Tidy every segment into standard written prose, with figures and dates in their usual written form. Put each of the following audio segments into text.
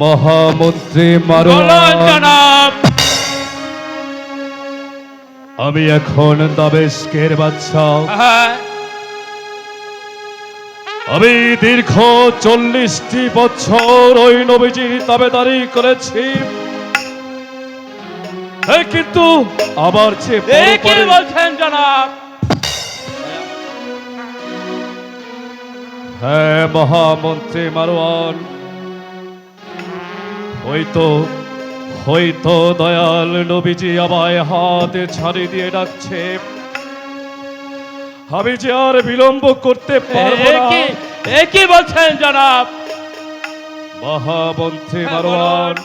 মহামন্ত্রী মারওয়ান, আমি এখন দামেস্কের বাদশা। আমি দীর্ঘ 40টি বছর ওই নবীজির তাবেদারি করেছি, কিন্তু আবার যে কি বলছেন জনাব? হ্যাঁ মহামন্ত্রী মারওয়ান, হয়তো দয়াল নবীজি আমায় হাতে ছাড়ি দিয়ে ডাকছে। আমি যে আর বিলম্ব করতে পারবো না। কি বলছেন জনাব? মহামন্ত্রী মারওয়ান,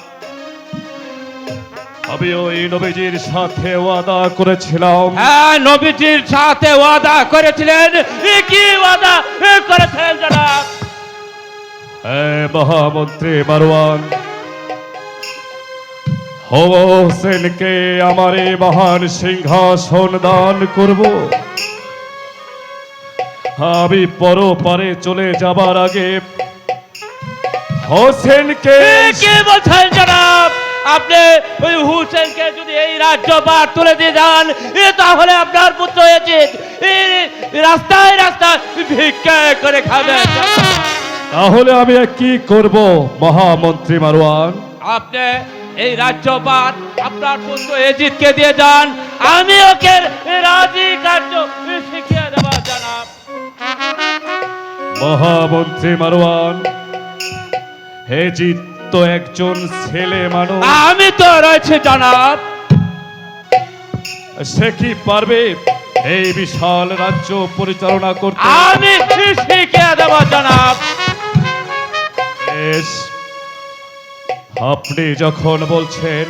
আমি ওই নবীজির সাথে ওয়াদা করেছিলাম। হ্যাঁ, নবীজির সাথে ওয়াদা করেছিলেন। কি ওয়াদা করেছেন জনাব? হ্যাঁ মহামন্ত্রী মারওয়ান, হোসেনকে আমার এই মহান সিংহাসন দান করব। আমি পরপারে চলে যাবার আগে হোসেনকে। কি বলছেন জনাব? আপনি ওই হুসেনকে যদি এই রাজ্যভার তুলে দিয়ে যান, তাহলে আপনার পুত্র ইয়াজিদ রাস্তায় রাস্তায় ভিক্ষা করে খাবে। তাহলে আমি কি করব মহামন্ত্রী মারওয়ান? আপনি এই রাজ্যভার আপনার পুত্র ইয়াজিদকে দিয়ে যান, আমি ওকে রাজি কার্য শিখিয়ে দেব জনাব। মহামন্ত্রী মারওয়ান, ইয়াজিদ তো একজন ছেলে মানুষ। আমি তো রয়েছে জনাব। সে কি পারবে এই বিশাল রাজ্য পরিচালনা করতে? আমি শিখিয়ে দেব জনাব। বেশ, আপনি যখন বলছেন,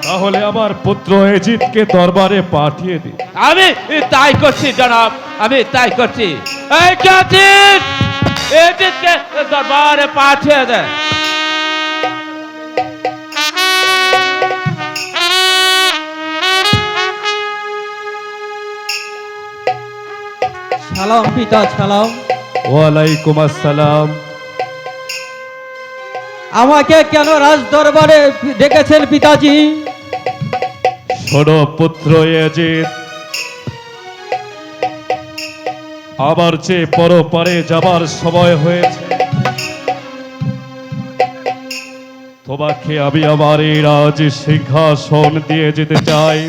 তাহলে আমার পুত্র ইয়াজিদকে দরবারে পাঠিয়ে দিন। আমি তাই করছি জনাব, আমি তাই করছি। ইয়াজিদকে দরবারে পাঠিয়ে দেন। সালাম পিতা, সালাম। ওয়ালাইকুম আসসালাম। আমাকে কেন রাজ দরবারে ডেকেছেন পিতাজি? শোনো পুত্র ইয়াজিদ, আবার যে পরপারে যাবার সময় হয়েছে, তোমাকে আমি আমার এই রাজ সিংহাসন দিয়ে যেতে চাই।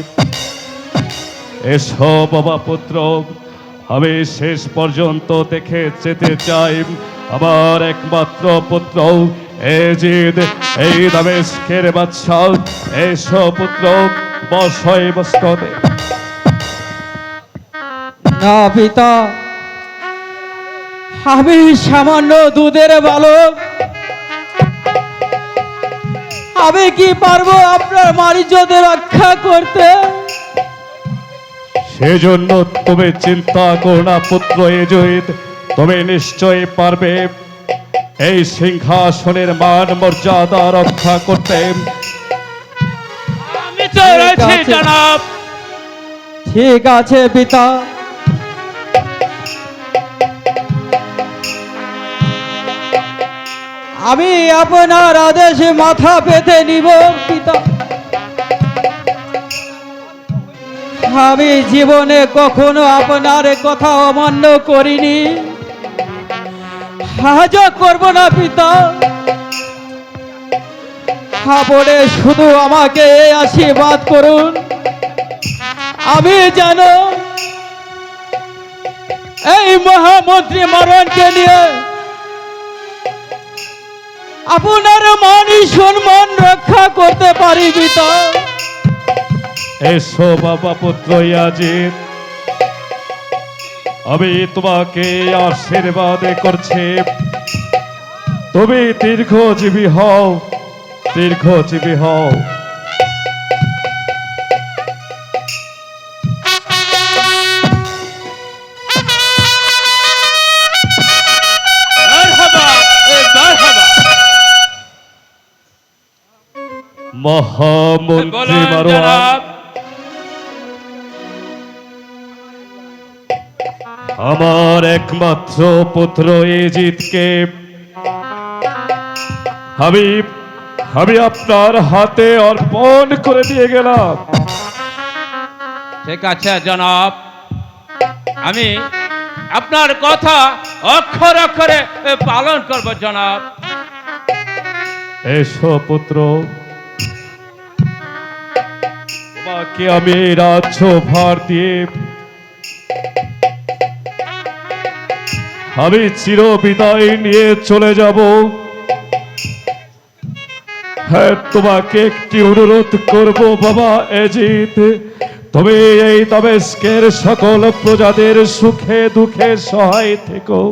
এসো বাবা পুত্র, আমি শেষ পর্যন্ত দেখে যেতে চাই আমার একমাত্র পুত্র ইয়াজিদ এই দামেস্কের বাদশা। এসো পুত্র, বসয় মস্তদে। না পিতা, আমি সামান্য দুধের বালক। আমি কি পারবো আপনার মারিজ্যদের রক্ষা করতে? সেজন্য তুমি চিন্তা করো না পুত্র ইয়াজিদ, তুমি নিশ্চয়ই পারবে এই সিংহাসনের মান মর্যাদা রক্ষা করতে। আমি তো রয়েছি জনাব। ঠিক আছে পিতা, আমি আপনার আদেশে মাথা পেতে নিব পিতা। আমি জীবনে কখনো আপনার কথা অমান্য করিনি, আজও করব না পিতা। আপনি শুধু আমাকে এই আশীর্বাদ করুন, আমি যেন এই মহামন্ত্রী মারওয়ানকে নিয়ে আপনার মান সম্মান রক্ষা করতে পারি পিতা। এসো বাবা পুত্র ইয়াজিদ, আমি তোমাকে আশীর্বাদ করছি। তুমি দীর্ঘজীবী হও, দীর্ঘজীবী হও। মহামন্ত্রী মারওয়ান, আমার একমাত্র পুত্র ইয়াজিদকে আমি আমি আপনার হাতে অর্পণ করে দিয়ে গেলাম। ঠিক আছে জনাব, আমি আপনার কথা অক্ষর অক্ষরে পালন করব জনাব। এসো পুত্র, তোমাকে আমি এই রাজ্য ভার দিয়ে আমি চির বিদায় নিয়ে চলে যাব। হ্যাঁ, তোমাকে একটি অনুরোধ করব বাবা এজিত, তুমি এই দামেস্কের সকল প্রজাদের সুখে দুঃখে সহায় থেকো।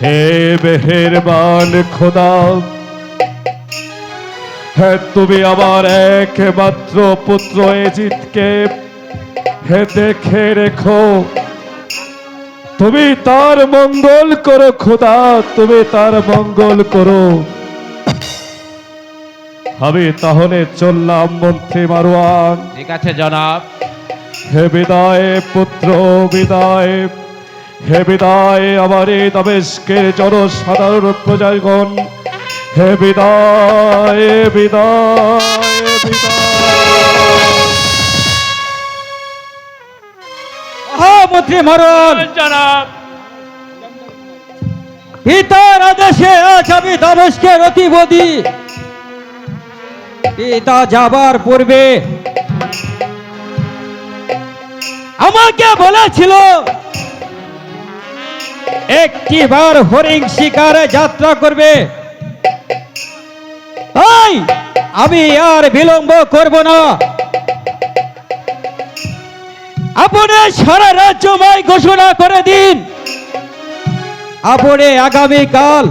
হে মেহেরবান খোদা, হ্যাঁ তুমি আমার একমাত্র পুত্র এজিতকে দেখে রেখো। তুমি তার মঙ্গল করো খোদা, তুমি তার মঙ্গল করো। আমি তাহলে চললাম মন্ত্রী মারওয়ান। ঠিক আছে জনাব। হে বিদায় পুত্র, বিদায়। হে বিদায় আমার এই দামেস্কের জনসাধারণ প্রজাগণ। হে বিদায়, বিদায়, বিদায়। মহামন্ত্রী মরণ, জনাব, পিতার আদেশে আজ আমি দামেস্কের অধিপতি। পিতা যাবার পূর্বে আমাকে বলেছিল একটিবার হরিণ শিকারে যাত্রা করবে। তাই আমি আর বিলম্ব করব না। আপনি সারা রাজ্যময় ঘোষণা করে দিন, আপনি আগামীকাল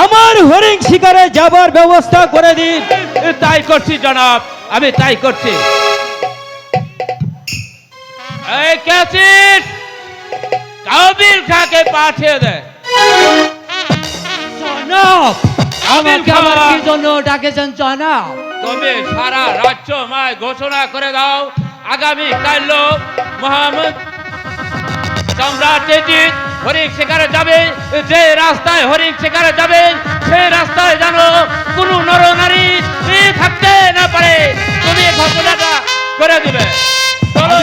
আমার হরিণ শিকারে যাবার ব্যবস্থা করে দিন। তাই করছি জনাব, আমি তাই করছি। এই ক্যাসিট কাবিল খাকে পাঠিয়ে দে। জনাব, কাবিল আমাকে খা, আবার কি জন্য ডাকেছেন জনাব? তুমি সারা রাজ্যময় ঘোষণা করে দাও আগামী কাল মোহাম্মদ সম্রাট এজিদ হরিণ শিকারে যাবে। যে রাস্তায় হরিণ শিকারে যাবে সেই রাস্তায় যেন কোনো নরনারী থাকতে না পারে। তুমি ঘোষণাটা করে দিবে। চলো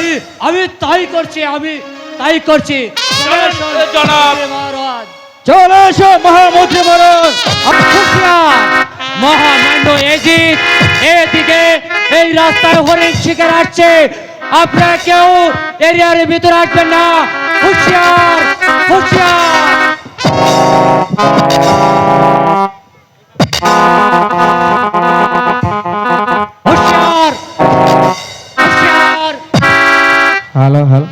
আমি তাই করছি, আমি তাই করছি। চলো, জনাব। মহারাজ, চলে এসো মহামন্ত্রী মরণ। মহামান্য এজিদ এদিকে এই রাস্তায় হরিণ শিকার আসছে। আপনারা কেউ এরিয়ার ভিতরে আসবেন না। হুঁশিয়ার, হুঁশিয়ার। হুঁশিয়ার, হুঁশিয়ার। Hello hello.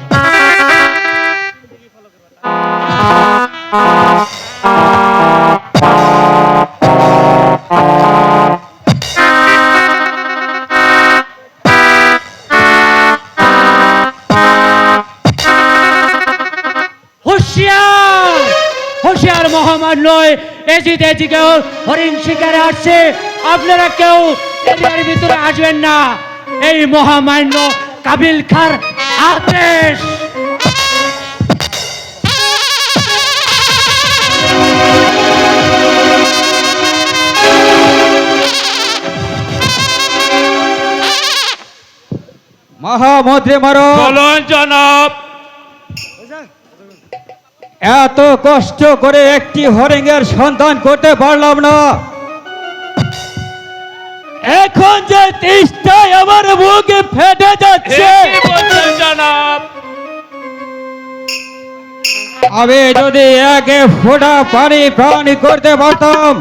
হুঁশিয়ার, হুঁশিয়ার মহামান্য এজিদ এদিকে হরিণ শিকারে আসছে। আপনারা কেউ এরিয়ার ভিতরে আসবেন না। এই মহামান্য কাবিল খার আদেশ। মহামন্ত্রী মরণ, বলুন জনাব। এত কষ্ট করে একটি হরিণের সন্ধান করতে পারলাম না। এখন যে তেষ্টায় আমার বুকে ফেটে যাচ্ছে। কি বলছেন জনাব? আমি যদি একে ফোঁটা পানি পান করতে পারতাম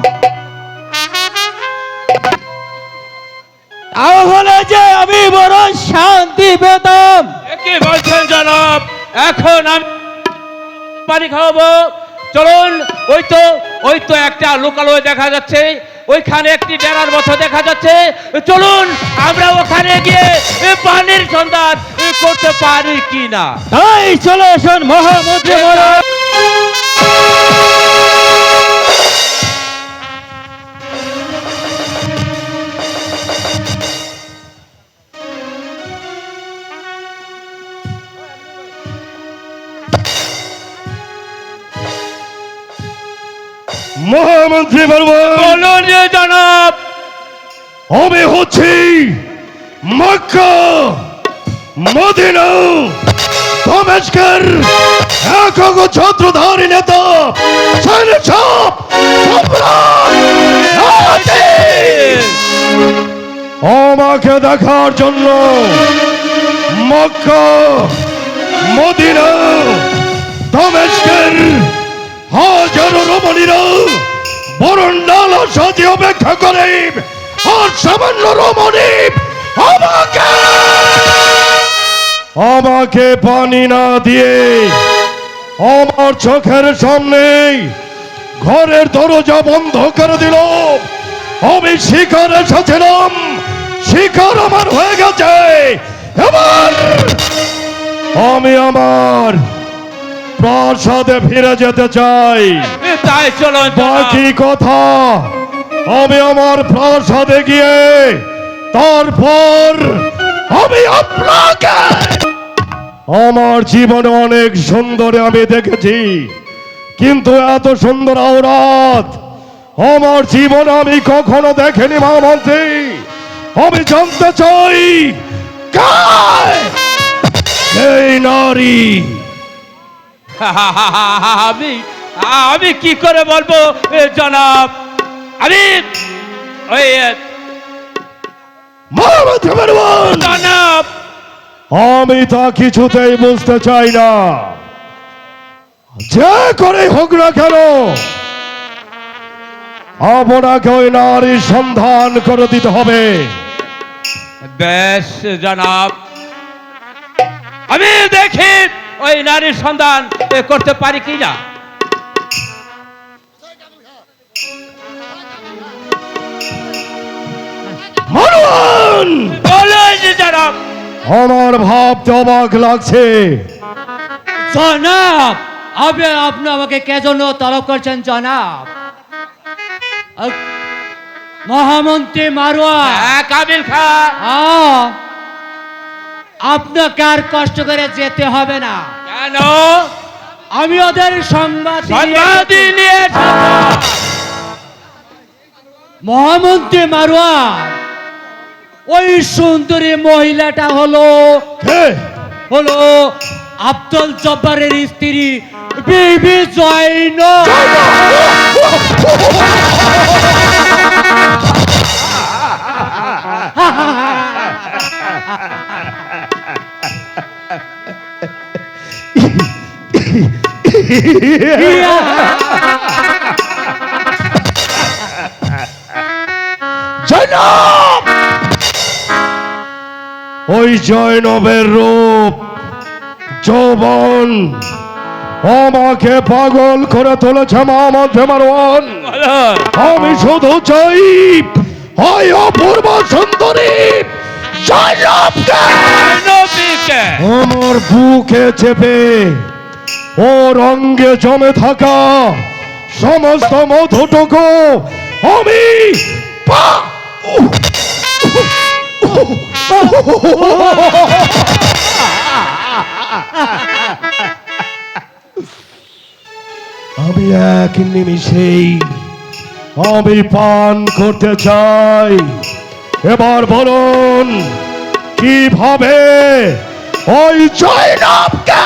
তাহলে যে আমি বড় শান্তি পেতাম। কি বলছেন জনাব? এখন আমি পানি খাওয়াবো। চলুন, ওই তো একটা লোকালয় দেখা যাচ্ছে, ওইখানে একটি ডেরার মতো দেখা যাচ্ছে। চলুন আমরা ওখানে গিয়ে পানির সন্ধান করতে পারি কিনা। তাই চলে আসুন মহামন্ত্রী মরণ। মহামন্ত্রী বলবেন বলুন যে জনাব। আমি হচ্ছি মক্কা মদিনা দমেস্কের একক ছত্রধারী নেতা সৈনিক সাহেব সম্রাট নাজির। আমাকে দেখার জন্য মক্কা মদিনা দমেস্কের হাজারো রমণীরা বরণডালা সাজিয়ে অপেক্ষা করে, আর সামান্য রমণী আমাকে পানি না দিয়ে আমার চোখের সামনে ঘরের দরজা বন্ধ করে দিল। আমি শিকার এসেছিলাম, শিকার আমার হয়ে গেছে। এবার আমি আমার প্রাসাদে ফিরে যেতে চাই। তাই চলুন জনাব। বাকি কথা আমি আমার প্রাসাদে গিয়ে তারপর আমি আপনাকে আমার জীবনে অনেক সুন্দরে আমি দেখেছি, কিন্তু এত সুন্দর আওরাত আমার জীবনে আমি কখনো দেখিনি। মহামন্ত্রী, আমি জানতে চাই কে এই নারী? আমি আমি কি করে বলবো জনাব? আমি ওই মহামন্ত্রী বলবেন, জনাব, আমি তা কিছুতেই বুঝতে চাই না। যে করে হোক না কেন আপনাকে ওই নারীর সন্ধান করে দিতে হবে। বেশ জনাব, আমি দেখি ওই নারীর সন্ধান করতে পারি কিনা। মরুন! বলুন যে জনাব। আমার ভাবতে অবাক লাগছে। জনাব, আপনি আমাকে কে জন্য তলব করছেন জনাব? মহামন্ত্রী মারোয়া, কাবিল খা, আপনাকে আর কষ্ট করে যেতে হবে না। কেন? আমি ওদের সংবাদ সংবাদই নিয়ে এসেছি। মহামন্ত্রী মারোয়া, ওই সুন্দরী মহিলাটা হলো কে? আব্দুল জব্বারের স্ত্রী বিবি জয়নব। জয়নব! ওই জয়নবের রূপ যৌবন আমাকে পাগল করে তুলেছে। মহামন্ত্রী মারওয়ান, বলুন। আমি শুধু চাই ওই অপূর্ব সুন্দরী জয়নবকে নবীকে আমার বুকে চেপে ওর অঙ্গে জমে থাকা সমস্ত মধুটুকু আমি আমি এক নিমিষেই আমি পান করতে চাই। এবার বলুন কিভাবে ওই জয়নবকে?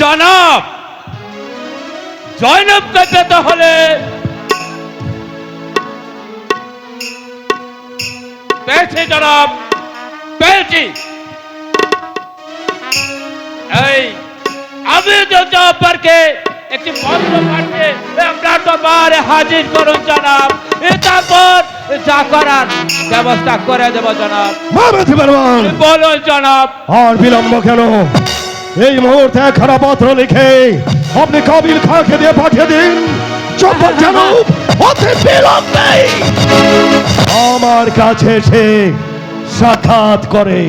জনাব, জয়নবকে পেতে হলে পেয়েছি জনাব, পেয়েছি। এই আমি জব্বারকে একটি পত্র পাঠিয়ে আপনার দরবারে হাজির করুন জনাব। তারপর যা করার ব্যবস্থা করে দেব জনাব। মহামন্ত্রী বলবেন, বলুন জনাব। আর বিলম্ব কেন? এই মুহূর্তে খারাপ পত্র লিখে আপনি কাবিল খাঁকে দিয়ে পাঠিয়ে দিন। জব্বার যেন অতি বিলম্বে আমার কাছে এসে সাক্ষাৎ করে।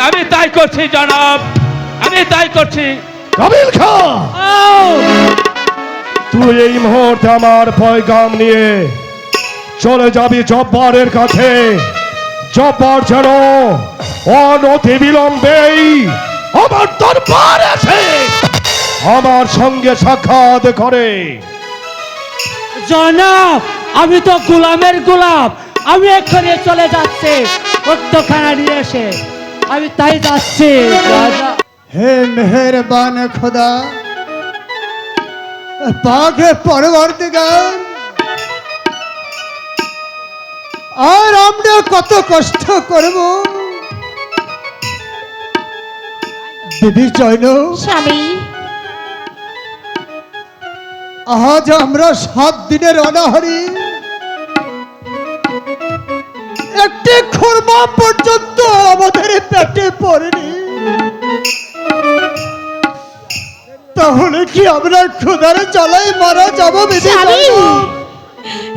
আমি তাই করছি জনাব, আমি তাই করছি। কাবিল খা, তুই এই মুহূর্তে আমার পয়গাম নিয়ে চলে যাবি জব্বারের কাছে। জব্বার যেন অনতি বিলম্বেই আমার দরবার আছে আমার সঙ্গে সাক্ষাৎ করে। জনাব, আমি তো গোলামের গোলাম, আমি এক্ষুনি চলে যাচ্ছি রক্তখানা নিয়ে এসে, আমি তাই যাচ্ছি। রাজা হে মেহেরবান খোদা, পাক পরবর্তীকার, আর আমরা কত কষ্ট করব। বিবি জয়নব, স্বামী, আজ আমরা 7 দিনের অনাহারি, একটি খুরমা পর্যন্ত আমাদের পেটে পড়েনি, তাহলে কি আমরা ক্ষুধার জ্বালায় মারা যাবো? বিবি স্বামী, জয়নব,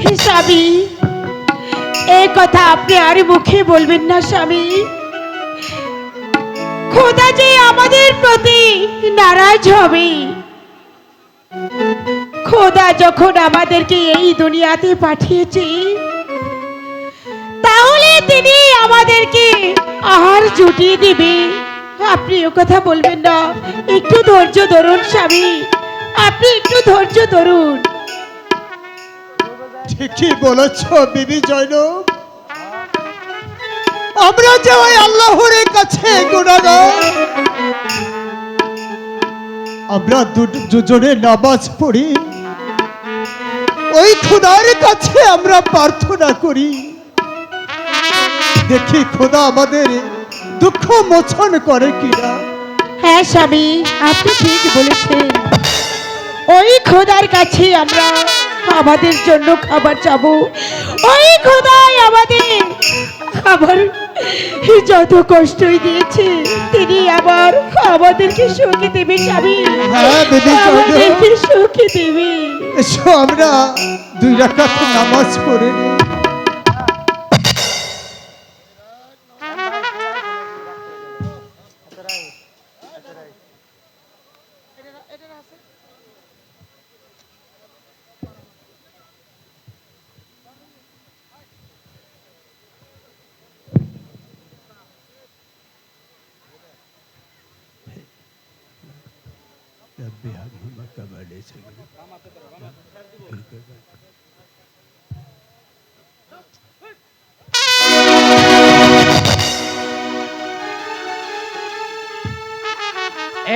হে স্বামী, এই কথা আপনি আর মুখে বলবেন না স্বামী। খোদা যে আমাদের প্রতি নারাজ হবে, খোদা যখন আমাদেরকে এই দুনিয়াতে পাঠিয়েছে, তাহলে তিনি আমাদেরকে আহার জুটিয়ে দিবে। আপনি ও কথা বলবেন না, একটু ধৈর্য ধরুন স্বামী, আপনি একটু ধৈর্য ধরুন। ঠিকই বলেছ বিবি জয়নব, আমরা যে ওই আল্লাহর কাছে গুনাহগার, আমরা দুজনে নামাজ পড়ি, ওই খোদার কাছে আমরা প্রার্থনা করি, দেখি খোদা আমাদের দুঃখ মোচন করে কিনা। হ্যাঁ স্বামী, আপনি ঠিক বলেছেন, ওই খোদার কাছে আমরা আমাদের জন্য খাবার চাবো, ওই খোদাই আমাদের আবার যত কষ্টই দিয়েছে, তিনি আবার আমাদেরকে সুখী দেবে স্বামী, হ্যাঁ বিবি জয়নব, আমাদেরকে সুখী দেবে। এসো আমরা 2 রাকাত নামাজ পড়ে নিই।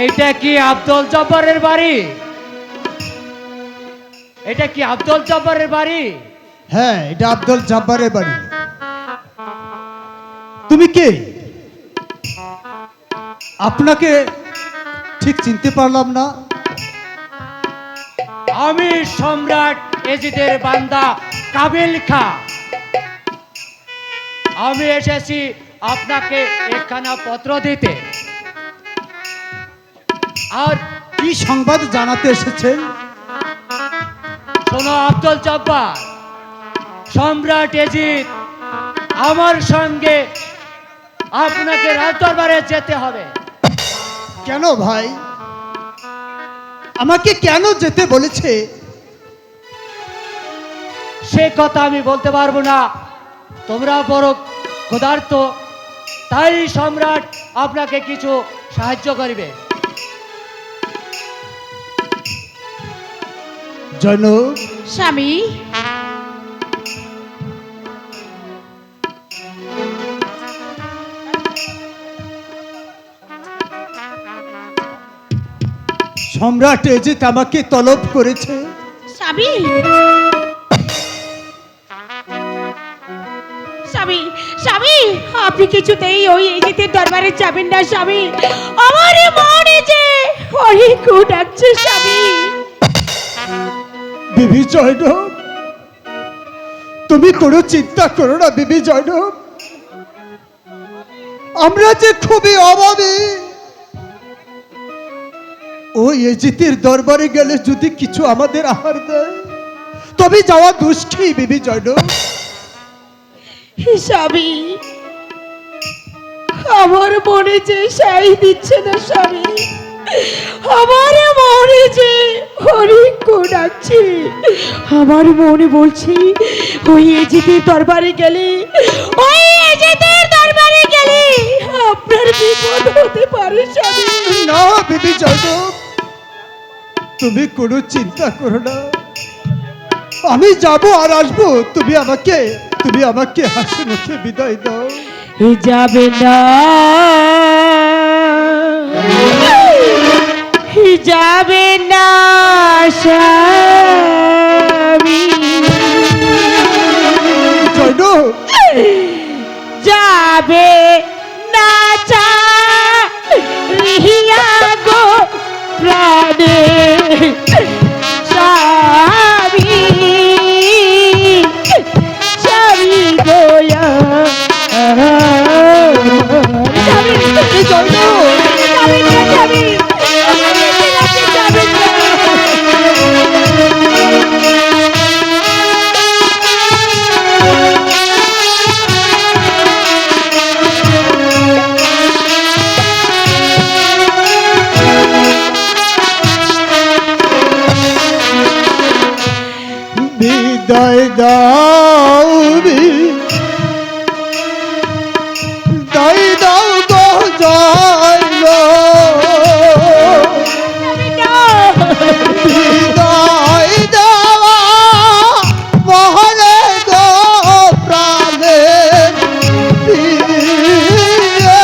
এইটা কি আব্দুল জব্বারের বাড়ি? এটা কি আব্দুল জব্বারের বাড়ি? হ্যাঁ, এটা আব্দুল জব্বারের বাড়ি। তুমি কে? আপনাকে ঠিক চিনতে পারলাম না। আমি সম্রাট এজিদের বান্দা কাবিল খা। আমি এসেছি আপনাকে একখানা পত্র দিতে। আর কি সংবাদ জানাতে এসেছেন? শোনো আব্দুল জব্বার, সম্রাট এজিদ আমার সঙ্গে আপনাকে রাজদরবারে যেতে হবে। কেন ভাই, আমাকে কেন যেতে বলেছে? সে কথা আমি বলতে পারবো না, তোমরা বড় ক্ষুধার্ত, তাই সম্রাট আপনাকে কিছু সাহায্য করবে। জয়নব, স্বামী, সম্রাট এজিদ আমাকে তলব করেছে। স্বামী, স্বামী, স্বামী, আপনি কিছুতেই ওই এজিদের দরবারে যাবেন না স্বামী, আমার মনে যে অনেক ডাকছে স্বামী। বিবি জয়নব, তুমি কোনো চিন্তা করো না বিবি জয়নব, আমরা যে খুবই অভাবী, ওই এজিদের দরবারে গেলে যদি কিছু আমাদের আহার দেয় তবে যাওয়া দুষ্টি বিবি জয়নব। স্বামী, আমার মনে যে সাই দিচ্ছে না স্বামী, আমার মনে যে অনেক ডাকছে, আমার মনে বলছি ওই এজিদের দরবারে গেলে, ওই এজিদের দরবারে গেলে আপনার বিপদ হতে পারে স্বামী। না বিবি জয়নব, তুমি কোনো চিন্তা করো না, আমি যাব আর আসবো। তুমি আমাকে হাসি মুখে বিদায় দাও। যাবে না, যাবে না স্বামী, যাবে না চাহিয়া গো প্রাণে স্বামী, স্বামী গোয়া বিদায় দাও, বিদায় দাও গো জয় গো, বিদায় দেওয়া মহলে গো প্রাণে গো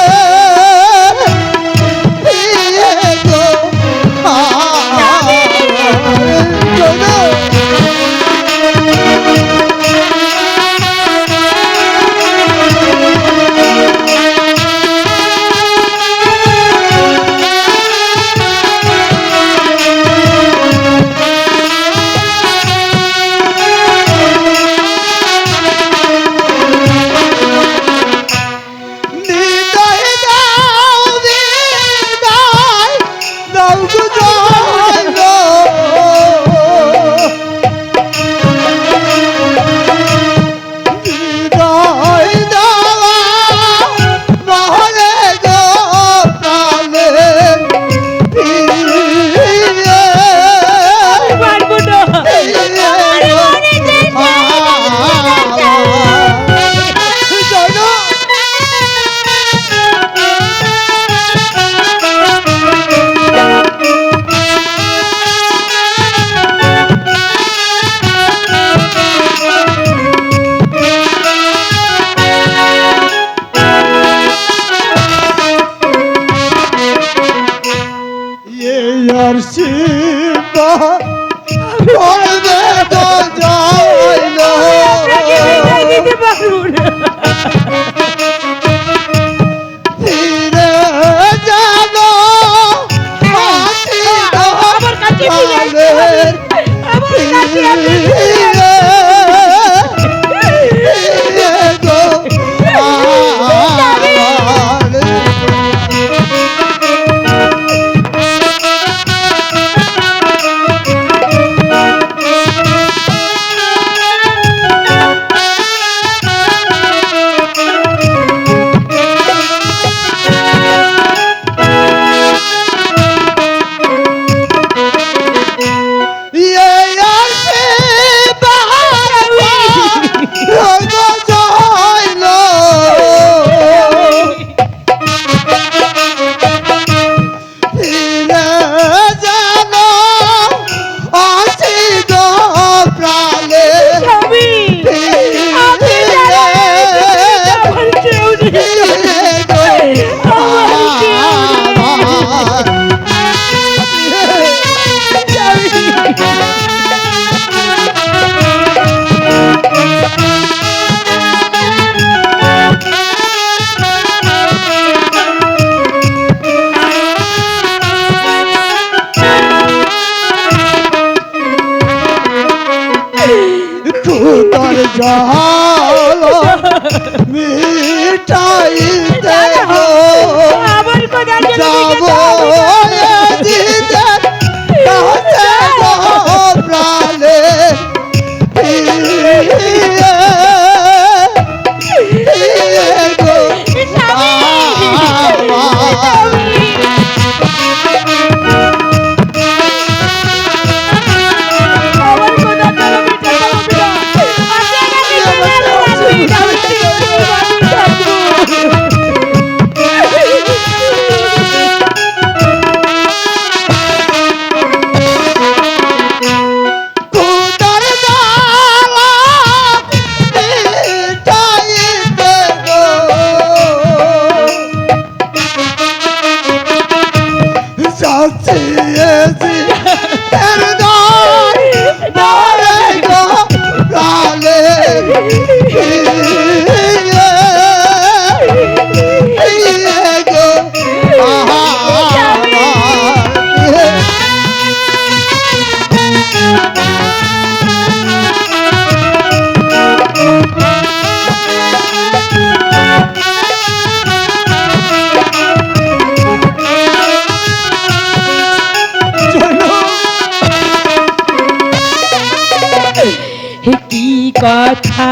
কথা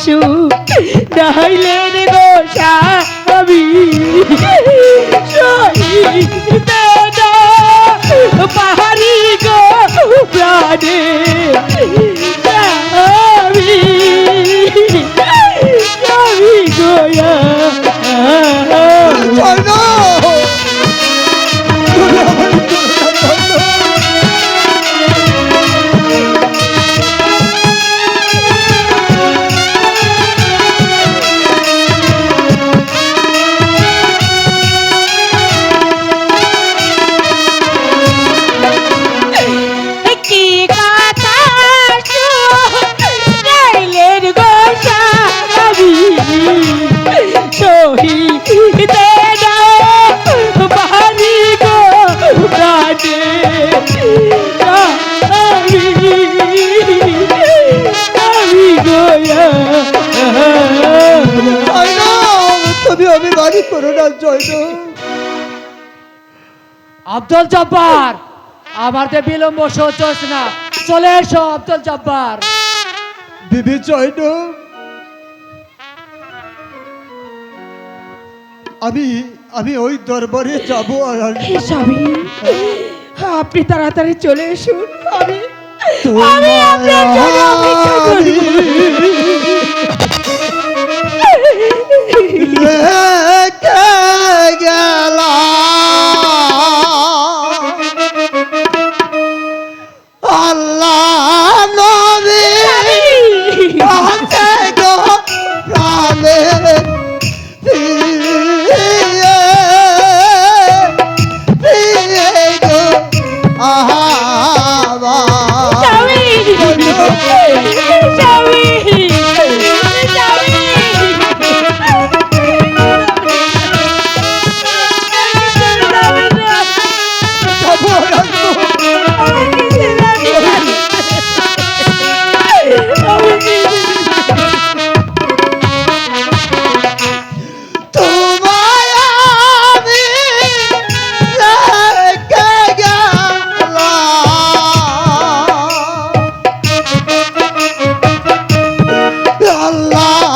শুনাইলে রে গো স্বামী সইতে না পাহাড়ি গো প্রাণে স্বামী স্বামী গোয়া জয় না তুমি আমার কি কথা শুনাইলে রে গো স্বামী সহিতে না পাহাড়ি গো প্রাণে আমি গোয়া জয় না তুমি অভিমানী করো না জয় না আব্দুল জব্বার আমার তো বিলম্ব সহ্য হচ্ছে না, চলে এসো আব্দুল জব্বার। বিবি জয় না আমি ওই দরবারে যাবো আর আসবো। স্বামী আপনি তাড়াতাড়ি চলে এসুন আমি তোমায় আপনার জন্য অপেক্ষা করি। রেখে গেলাম আল্লাহ নবী আছে গো প্রাণে প্রিয়ে প্রিয়ে গো আহাবা স্বামী স্বামী যাবো আর আসবো। তোমায় আমি রেখে গেলাম আল্লাহ